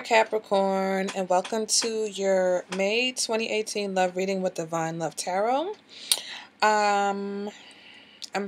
Capricorn, and welcome to your May 2018 love reading with Divine Love Tarot. I'm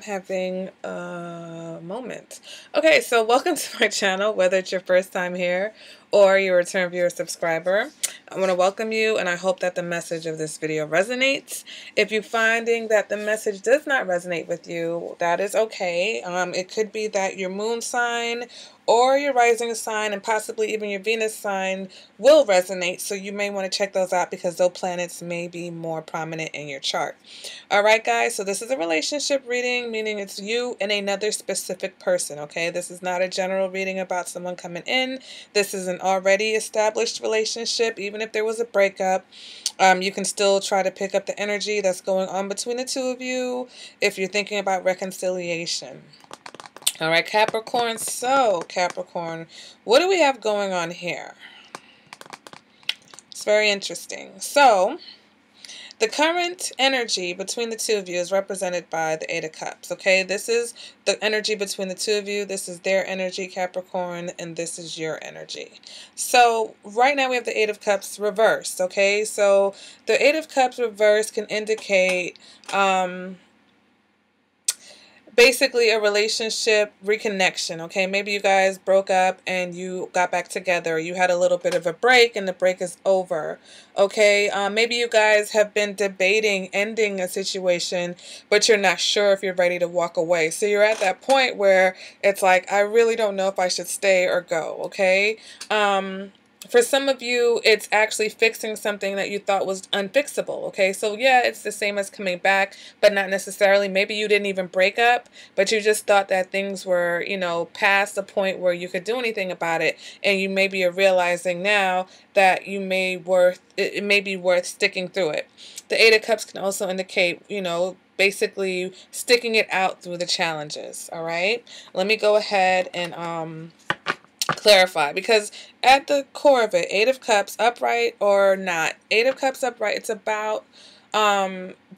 having a moment. Okay, so welcome to my channel, whether it's your first time here or you're a return viewer subscriber. I want to welcome you, and I hope that the message of this video resonates. If you're finding that the message does not resonate with you, that is okay. It could be that your moon sign or your rising sign and possibly even your Venus sign will resonate, so you may want to check those out because those planets may be more prominent in your chart. Alright guys, so this is a relationship reading, meaning it's you and another specific person, okay? This is not a general reading about someone coming in. This is an already established relationship. Even if there was a breakup, you can still try to pick up the energy that's going on between the two of you if you're thinking about reconciliation. All right, Capricorn. So, Capricorn, what do we have going on here? It's very interesting. So, the current energy between the two of you is represented by the Eight of Cups, okay? This is the energy between the two of you. This is their energy, Capricorn, and this is your energy. So, right now we have the Eight of Cups reversed, okay? So, the Eight of Cups reversed can indicate basically a relationship reconnection, okay? Maybe you guys broke up and you got back together. You had a little bit of a break and the break is over, okay? Maybe you guys have been debating ending a situation, but you're not sure if you're ready to walk away. So you're at that point where it's like, I really don't know if I should stay or go, okay? For some of you, it's actually fixing something that you thought was unfixable, okay? So, yeah, it's the same as coming back, but not necessarily. Maybe you didn't even break up, but you just thought that things were, you know, past the point where you could do anything about it, and you maybe are realizing now that it may be worth sticking through it. The Eight of Cups can also indicate, you know, basically sticking it out through the challenges, all right? Let me go ahead and clarify, because at the core of it, Eight of Cups, upright or not, Eight of Cups upright, it's about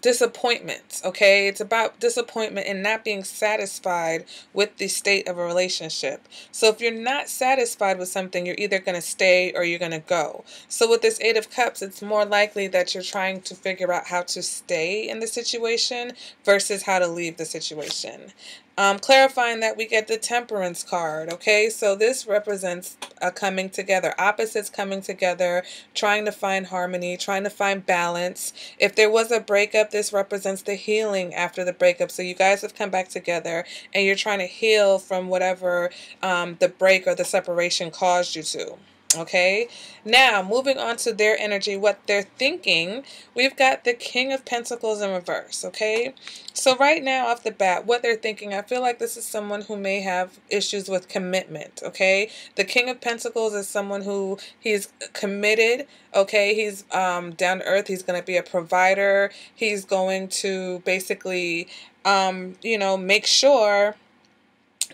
disappointment, okay? It's about disappointment and not being satisfied with the state of a relationship. So if you're not satisfied with something, you're either going to stay or you're going to go. So with this Eight of Cups, it's more likely that you're trying to figure out how to stay in the situation versus how to leave the situation. Clarifying that we get the Temperance card, okay? So this represents a coming together, opposites coming together, trying to find harmony, trying to find balance. If there was a breakup, this represents the healing after the breakup. So you guys have come back together and you're trying to heal from whatever the break or the separation caused you to. Okay, now moving on to their energy, what they're thinking, we've got the King of Pentacles in reverse, okay? So right now off the bat, what they're thinking, I feel like this is someone who may have issues with commitment, okay? The King of Pentacles is someone who he's committed, okay? He's down to earth, he's going to be a provider, he's going to basically, you know, make sure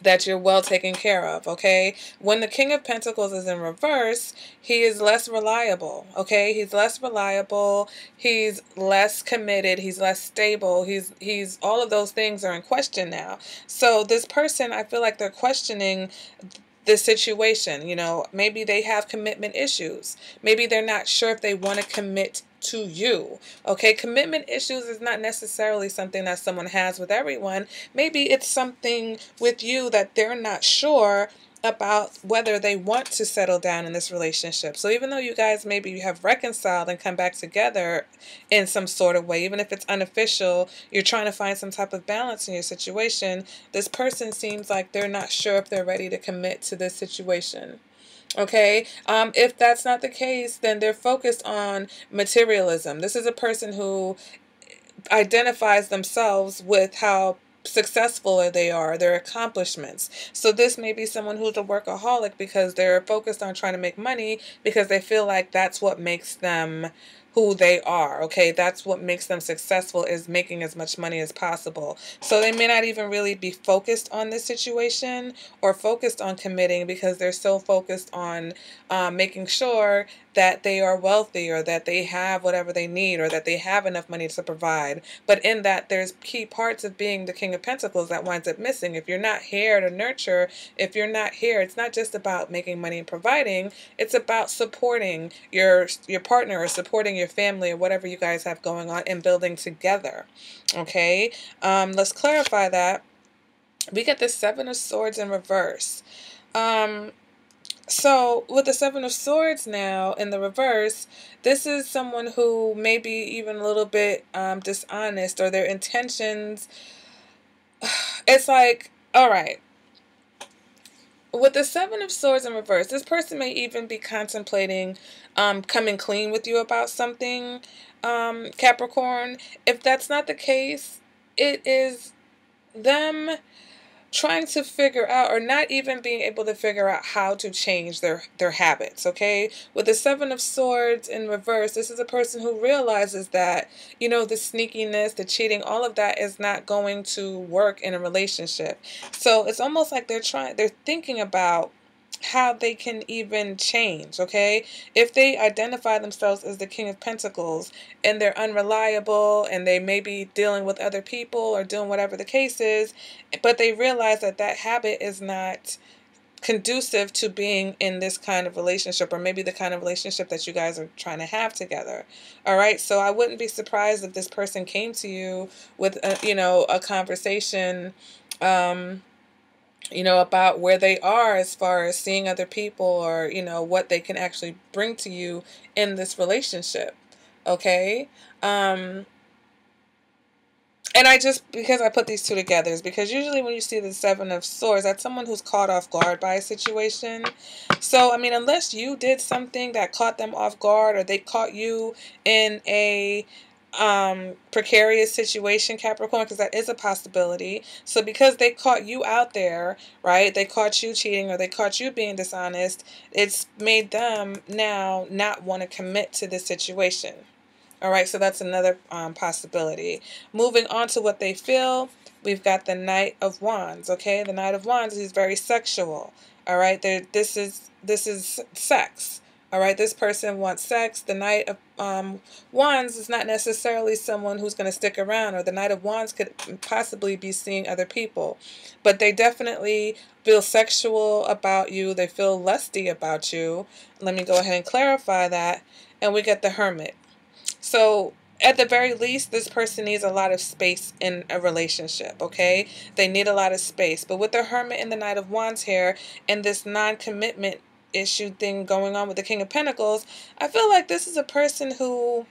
that you're well taken care of, okay? When the King of Pentacles is in reverse, he is less reliable, okay? He's less reliable, he's less committed, he's less stable, he's all of those things are in question now. So this person, I feel like they're questioning the situation, you know, maybe they have commitment issues. Maybe they're not sure if they want to commit to you, okay? Commitment issues is not necessarily something that someone has with everyone. Maybe it's something with you that they're not sure about whether they want to settle down in this relationship. So even though you guys maybe have reconciled and come back together in some sort of way, even if it's unofficial, you're trying to find some type of balance in your situation, this person seems like they're not sure if they're ready to commit to this situation. Okay, if that's not the case, then they're focused on materialism. This is a person who identifies themselves with how successful they are, their accomplishments. So this may be someone who's a workaholic because they're focused on trying to make money because they feel like that's what makes them who they are. Okay, that's what makes them successful, is making as much money as possible. So they may not even really be focused on this situation or focused on committing, because they're so focused on making sure that they are wealthy, or that they have whatever they need, or that they have enough money to provide. But in that, there's key parts of being the King of Pentacles that winds up missing. If you're not here to nurture, if you're not here, it's not just about making money and providing. It's about supporting your partner, or supporting your family, or whatever you guys have going on, and building together. Okay, let's clarify that. We get the Seven of Swords in reverse. So with the Seven of Swords now in the reverse, this is someone who may be even a little bit dishonest, or their intentions. It's like, all right, with the Seven of Swords in reverse, this person may even be contemplating coming clean with you about something, Capricorn. If that's not the case, it is them trying to figure out, or not even being able to figure out how to change their habits. Okay, with the Seven of Swords in reverse, this is a person who realizes that, you know, the sneakiness, the cheating, all of that is not going to work in a relationship. So it's almost like they're thinking about how they can even change. Okay, if they identify themselves as the King of Pentacles, and they're unreliable, and they may be dealing with other people or doing whatever the case is, but they realize that that habit is not conducive to being in this kind of relationship, or maybe the kind of relationship that you guys are trying to have together. All right, so I wouldn't be surprised if this person came to you with a conversation, about where they are as far as seeing other people, or, what they can actually bring to you in this relationship. Okay. And because I put these two together, is because usually when you see the Seven of Swords, that's someone who's caught off guard by a situation. So, I mean, unless you did something that caught them off guard, or they caught you in a precarious situation, Capricorn, because that is a possibility. So because they caught you out there, right, they caught you cheating, or they caught you being dishonest, it's made them now not want to commit to this situation. All right, so that's another possibility. Moving on to what they feel, we've got the Knight of Wands. Okay, the Knight of Wands is very sexual. All right, this is sex. All right, this person wants sex. The Knight of Wands is not necessarily someone who's going to stick around, or the Knight of Wands could possibly be seeing other people, but they definitely feel sexual about you. They feel lusty about you. Let me go ahead and clarify that. And we get the Hermit. So at the very least, this person needs a lot of space in a relationship, okay? They need a lot of space. But with the Hermit and the Knight of Wands here, and this non-commitment issue thing going on with the King of Pentacles, I feel like this is a person who,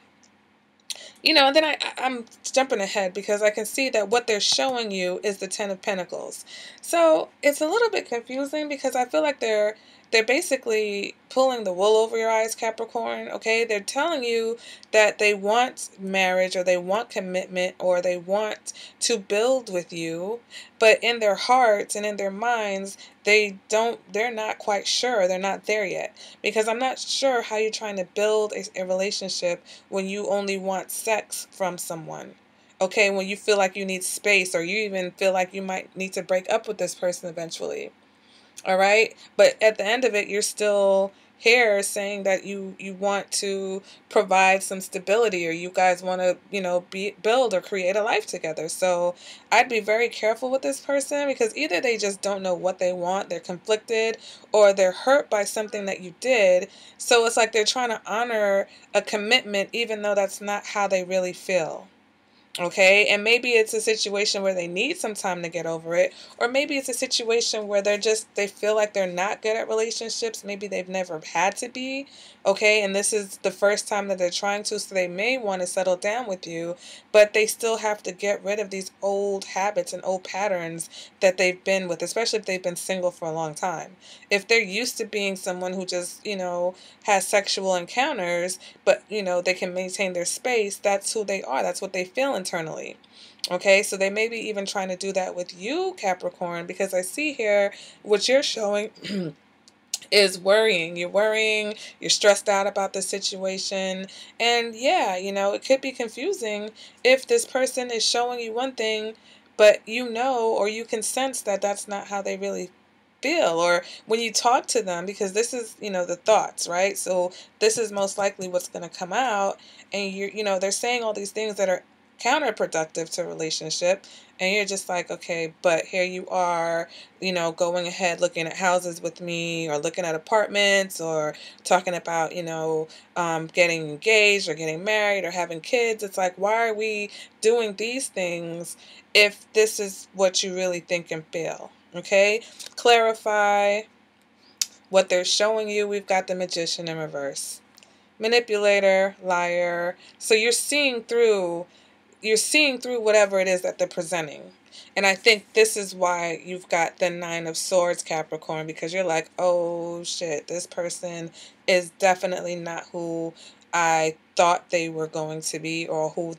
and then I'm jumping ahead, because I can see that what they're showing you is the Ten of Pentacles. So it's a little bit confusing, because I feel like they're basically pulling the wool over your eyes, Capricorn. Okay, they're telling you that they want marriage, or they want commitment, or they want to build with you, but in their hearts and in their minds, they're not quite sure. They're not there yet, because I'm not sure how you're trying to build a relationship when you only want sex from someone. Okay, when you feel like you need space, or you even feel like you might need to break up with this person eventually. All right, but at the end of it, you're still here saying that you want to provide some stability, or you guys want to build or create a life together. So I'd be very careful with this person, because either they just don't know what they want, they're conflicted, or they're hurt by something that you did. So it's like they're trying to honor a commitment, even though that's not how they really feel. Okay, and maybe it's a situation where they need some time to get over it, or maybe it's a situation where they feel like they're not good at relationships. Maybe they've never had to be. Okay, and this is the first time that they're trying to, so they may want to settle down with you, but they still have to get rid of these old habits and old patterns that they've been with, especially if they've been single for a long time. If they're used to being someone who just, has sexual encounters, but, they can maintain their space, that's who they are. That's what they feel internally. Okay, so they may be even trying to do that with you, Capricorn, because I see here what you're showing is worrying. You're worrying, you're stressed out about the situation. And yeah, it could be confusing if this person is showing you one thing, but or you can sense that that's not how they really feel, or when you talk to them, because this is, the thoughts, right? So this is most likely what's going to come out, and they're saying all these things that are counterproductive to a relationship, and you're just like, okay, but here you are, going ahead looking at houses with me, or looking at apartments, or talking about, getting engaged or getting married or having kids. It's like, why are we doing these things if this is what you really think and feel? Okay, clarify what they're showing you. We've got the Magician in reverse, manipulator, liar. So you're seeing through whatever it is that they're presenting. And I think this is why you've got the Nine of Swords, Capricorn, because you're like, oh shit, this person is definitely not who I thought they were going to be, or who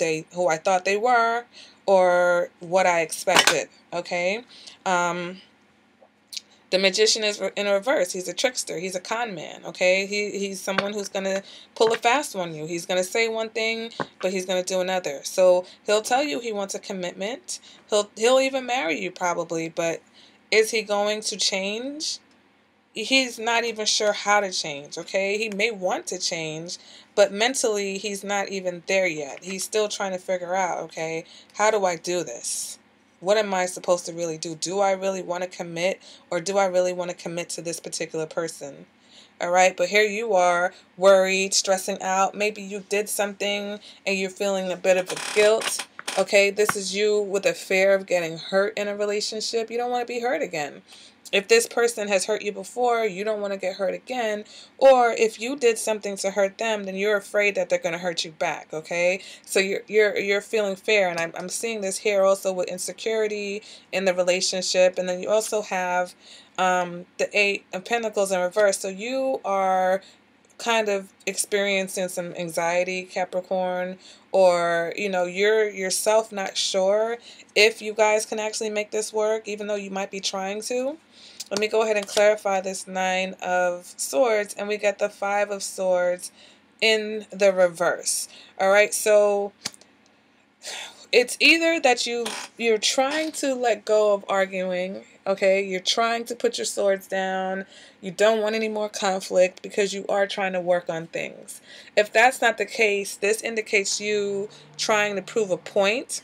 I thought they were, or what I expected. Okay. The Magician is in reverse. He's a trickster. He's a con man, okay? He's someone who's going to pull a fast on you. He's going to say one thing, but he's going to do another. So he'll tell you he wants a commitment. He'll even marry you probably, but is he going to change? He's not even sure how to change, okay? He may want to change, but mentally he's not even there yet. He's still trying to figure out, okay, how do I do this? What am I supposed to really do? Do I really want to commit, or do I really want to commit to this particular person? All right, but here you are, worried, stressing out. Maybe you did something and you're feeling a bit of a guilt. Okay, this is you with a fear of getting hurt in a relationship. You don't want to be hurt again. If this person has hurt you before, you don't want to get hurt again. Or if you did something to hurt them, then you're afraid that they're going to hurt you back. Okay, so you're feeling fear, and I'm seeing this here also with insecurity in the relationship, and then you also have the Eight of Pentacles in reverse. So you are kind of experiencing some anxiety, Capricorn, or you're yourself not sure if you guys can actually make this work, even though you might be trying to. Let me go ahead and clarify this Nine of Swords, and we get the Five of Swords in the reverse. All right, so it's either that you're trying to let go of arguing, okay? You're trying to put your swords down. You don't want any more conflict because you are trying to work on things. If that's not the case, this indicates you trying to prove a point,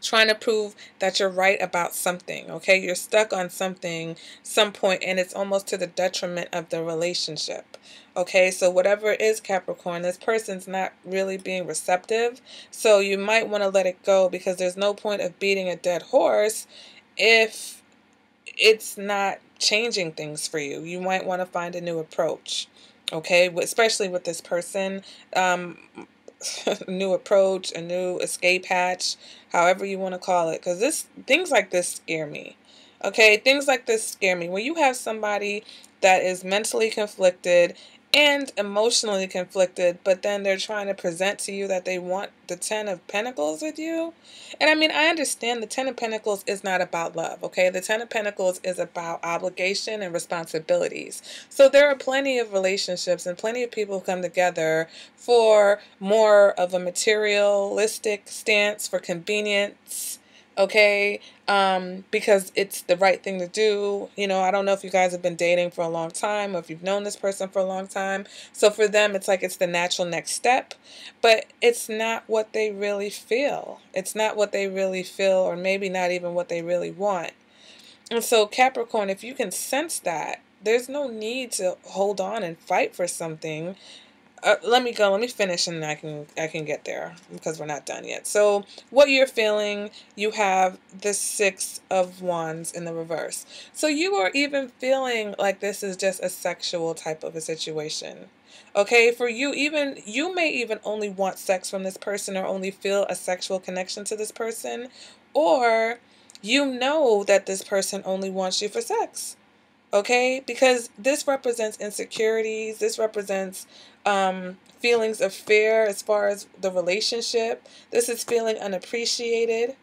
trying to prove that you're right about something, okay? You're stuck on something, some point, and it's almost to the detriment of the relationship, okay? So whatever it is, Capricorn, this person's not really being receptive, so you might want to let it go, because there's no point of beating a dead horse if it's not changing things for you. You might want to find a new approach, okay? Especially with this person. New approach, a new escape hatch, however you want to call it, because things like this scare me. Okay, things like this scare me. When you have somebody that is mentally conflicted and emotionally conflicted, but then they're trying to present to you that they want the Ten of Pentacles with you. And I mean, I understand the Ten of Pentacles is not about love, okay? The Ten of Pentacles is about obligation and responsibilities. So there are plenty of relationships and plenty of people who come together for more of a materialistic stance, for convenience, okay? Because it's the right thing to do. I don't know if you guys have been dating for a long time, or if you've known this person for a long time. So for them, it's like it's the natural next step, but it's not what they really feel. It's not what they really feel, or maybe not even what they really want. And so Capricorn, if you can sense that, there's no need to hold on and fight for something. Let me finish, and I can get there, because we're not done yet. So what you're feeling, you have the Six of Wands in the reverse. So you are even feeling like this is just a sexual type of a situation. Okay, for you, you may even only want sex from this person, or only feel a sexual connection to this person, or you know that this person only wants you for sex. Okay, because this represents insecurities. This represents feelings of fear as far as the relationship. This is feeling unappreciated.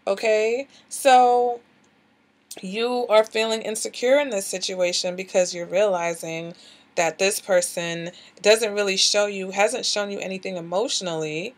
Okay, so you are feeling insecure in this situation because you're realizing that this person doesn't really hasn't shown you anything emotionally,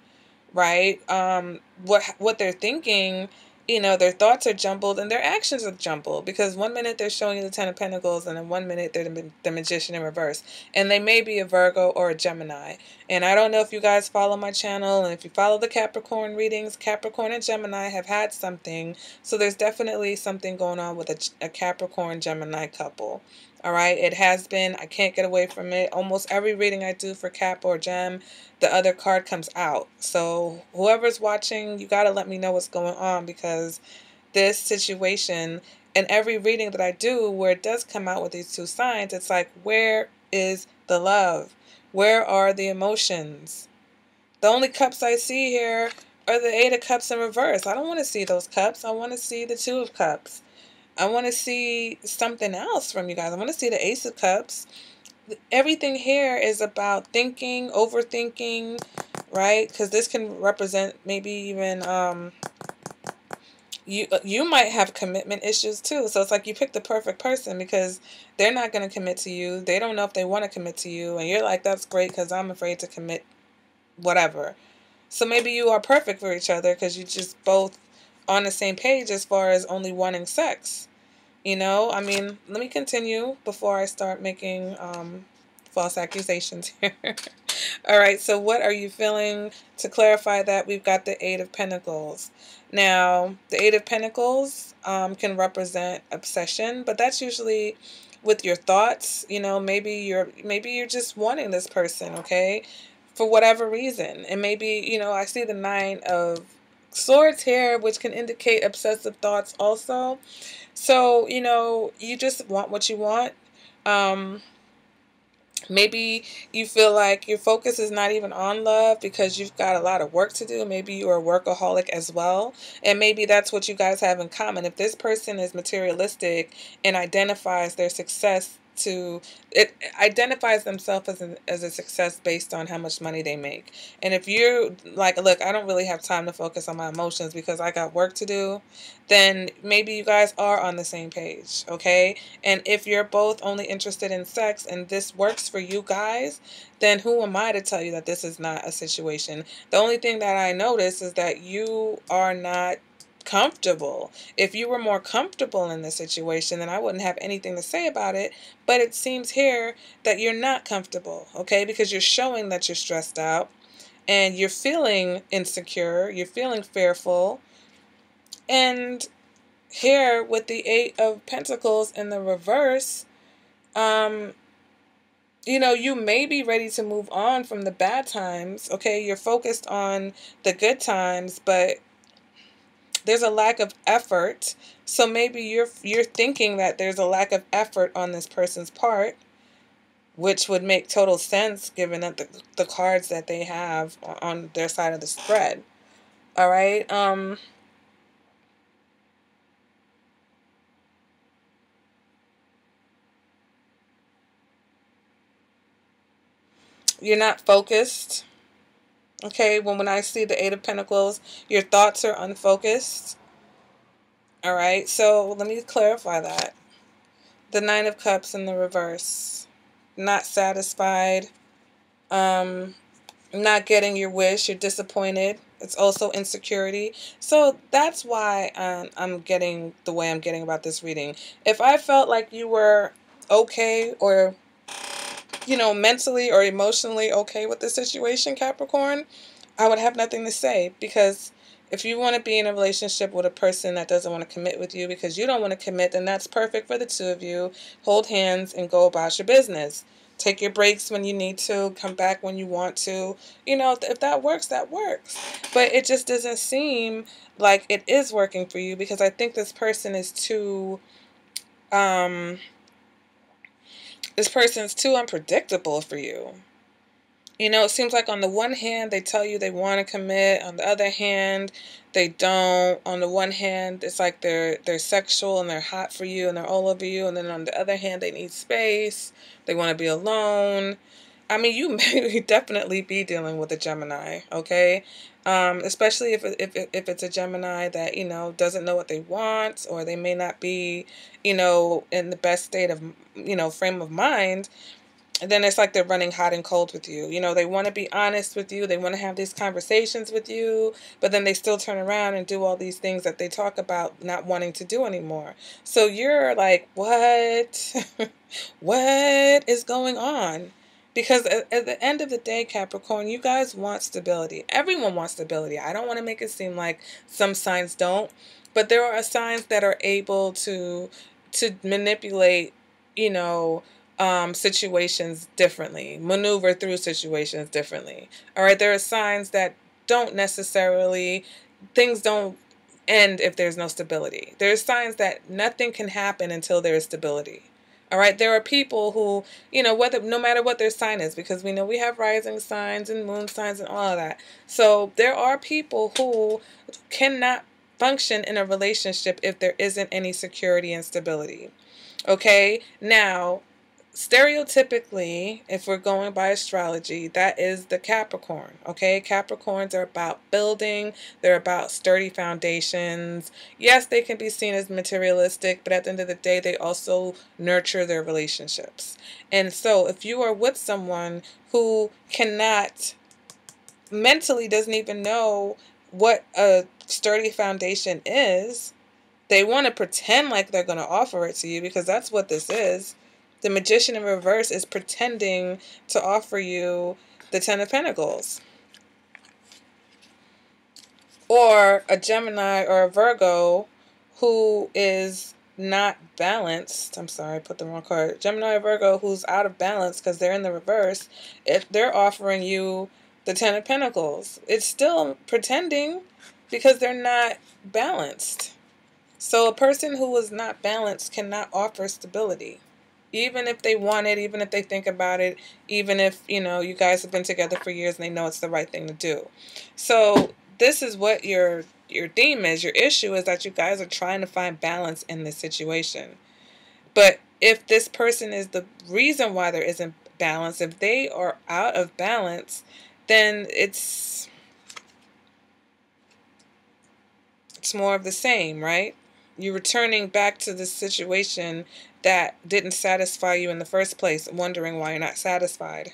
right? What they're thinking, their thoughts are jumbled and their actions are jumbled, because one minute they're showing you the Ten of Pentacles and then one minute they're the Magician in reverse. And they may be a Virgo or a Gemini. And I don't know if you guys follow my channel, and if you follow the Capricorn readings, Capricorn and Gemini have had something. So there's definitely something going on with a Capricorn Gemini couple. All right, it has been, I can't get away from it. Almost every reading I do for Cap or Gem, the other card comes out. So whoever's watching, you got to let me know what's going on, because this situation, and every reading that I do where it does come out with these two signs, it's like, where is the love? Where are the emotions? The only cups I see here are the Eight of Cups in reverse. I don't want to see those cups. I want to see the Two of Cups. I want to see something else from you guys. I want to see the Ace of Cups. Everything here is about thinking, overthinking, right? Because this can represent maybe even you might have commitment issues too. So it's like you pick the perfect person, because they're not going to commit to you. They don't know if they want to commit to you, and you're like, that's great because I'm afraid to commit, whatever. So maybe you are perfect for each other because you just both on the same page as far as only wanting sex. I mean, let me continue before I start making false accusations here. All right, so what are you feeling? To clarify that, we've got the Eight of Pentacles. Now, the Eight of Pentacles can represent obsession, but that's usually with your thoughts. Maybe you're just wanting this person, okay, for whatever reason. And maybe, I see the Nine of Swords here, which can indicate obsessive thoughts also. So, you just want what you want. Maybe you feel like your focus is not even on love because you've got a lot of work to do. Maybe you're a workaholic as well. And maybe that's what you guys have in common. If this person is materialistic and identifies their success it identifies themselves as a success based on how much money they make. And if you're like, look, I don't really have time to focus on my emotions because I got work to do, then maybe you guys are on the same page, okay? And if you're both only interested in sex and this works for you guys, then who am I to tell you that this is not a situation? The only thing that I notice is that you are not comfortable. If you were more comfortable in this situation, then I wouldn't have anything to say about it. But it seems here that you're not comfortable, okay? Because you're showing that you're stressed out and you're feeling insecure, you're feeling fearful. And here with the Eight of Pentacles in the reverse, you may be ready to move on from the bad times, okay? You're focused on the good times, but there's a lack of effort. So maybe you're thinking that there's a lack of effort on this person's part, which would make total sense given that the cards that they have on their side of the spread. All right. You're not focused. Okay, when I see the Eight of Pentacles, your thoughts are unfocused. All right, so let me clarify that. The Nine of Cups in the reverse. Not satisfied. Not getting your wish. You're disappointed. It's also insecurity. So that's why I'm getting the way I'm getting about this reading. If I felt like you were okay, or mentally or emotionally okay with the situation, Capricorn, I would have nothing to say, because if you want to be in a relationship with a person that doesn't want to commit with you because you don't want to commit, then that's perfect for the two of you. Hold hands and go about your business. Take your breaks when you need to. Come back when you want to. If that works, that works. But it just doesn't seem like it is working for you, because I think this person is too... this person's too unpredictable for you. It seems like on the one hand, they tell you they want to commit. On the other hand, they don't. On the one hand, it's like they're sexual and they're hot for you and they're all over you. And then on the other hand, they need space. They want to be alone. I mean, you may definitely be dealing with a Gemini, okay? Especially if it's a Gemini that, doesn't know what they want, or they may not be, in the best state of, frame of mind. And then it's like they're running hot and cold with you. They want to be honest with you. They want to have these conversations with you, but then they still turn around and do all these things that they talk about not wanting to do anymore. So you're like, what? What is going on? Because at the end of the day, Capricorn, you guys want stability. Everyone wants stability. I don't want to make it seem like some signs don't, but there are signs that are able to manipulate, you know, situations differently, maneuver through situations differently. All right, there are signs that don't necessarily, things don't end if there's no stability. There's signs that nothing can happen until there is stability. All right, there are people who, whether no matter what their sign is, because we know we have rising signs and moon signs and all of that. So there are people who cannot function in a relationship if there isn't any security and stability. Okay, now stereotypically, if we're going by astrology, that is the Capricorn. Okay, Capricorns are about building, they're about sturdy foundations. Yes, they can be seen as materialistic, but at the end of the day, they also nurture their relationships. And so if you are with someone who cannot, mentally doesn't even know what a sturdy foundation is, they want to pretend like they're going to offer it to you, because that's what this is. The Magician in reverse is pretending to offer you the Ten of Pentacles. Or a Gemini or a Virgo who is not balanced. I'm sorry, I put the wrong card. Gemini or Virgo who's out of balance because they're in the reverse. If they're offering you the Ten of Pentacles, it's still pretending because they're not balanced. So a person who is not balanced cannot offer stability. Even if they want it, even if they think about it, even if, you guys have been together for years and they know it's the right thing to do. So this is what your theme is. Your issue is that you guys are trying to find balance in this situation. But if this person is the reason why there isn't balance, if they are out of balance, then it's more of the same, right? You're returning back to the situation that didn't satisfy you in the first place, wondering why you're not satisfied.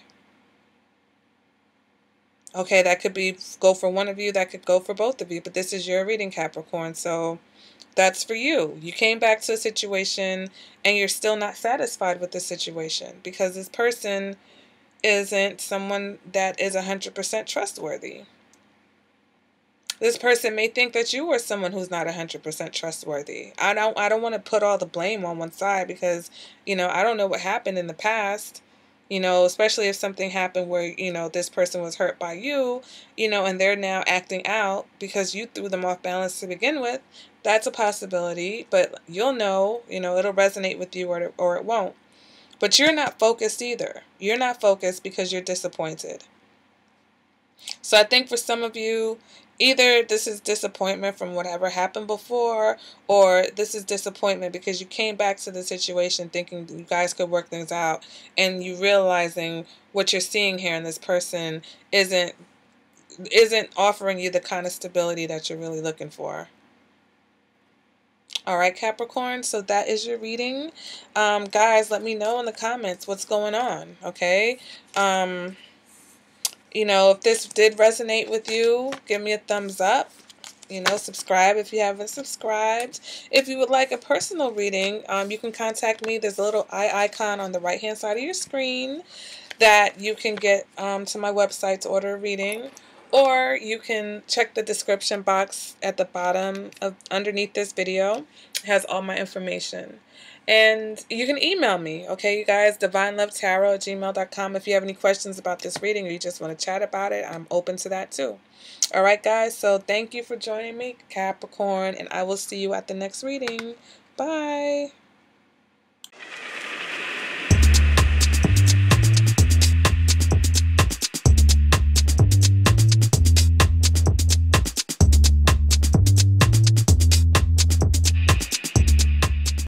Okay, that could go for one of you, that could go for both of you, but this is your reading, Capricorn, so that's for you. You came back to a situation and you're still not satisfied with the situation because this person isn't someone that is 100% trustworthy. This person may think that you are someone who's not 100% trustworthy. I don't want to put all the blame on one side because, I don't know what happened in the past, especially if something happened where, this person was hurt by you, and they're now acting out because you threw them off balance to begin with. That's a possibility, but you'll know, it'll resonate with you or it won't. But you're not focused either. You're not focused because you're disappointed. So I think for some of you, either this is disappointment from whatever happened before, or this is disappointment because you came back to the situation thinking you guys could work things out, and you realizing what you're seeing here in this person isn't offering you the kind of stability that you're really looking for. All right, Capricorn, so that is your reading. Guys, let me know in the comments what's going on, okay? If this did resonate with you, give me a thumbs up. Subscribe if you haven't subscribed. If you would like a personal reading, you can contact me. There's a little eye icon on the right-hand side of your screen that you can get to my website to order a reading. Or you can check the description box at the bottom underneath this video. It has all my information. And you can email me, okay, you guys, divinelovetarot@gmail.com. If you have any questions about this reading or you just want to chat about it, I'm open to that too. All right, guys, so thank you for joining me, Capricorn, and I will see you at the next reading. Bye.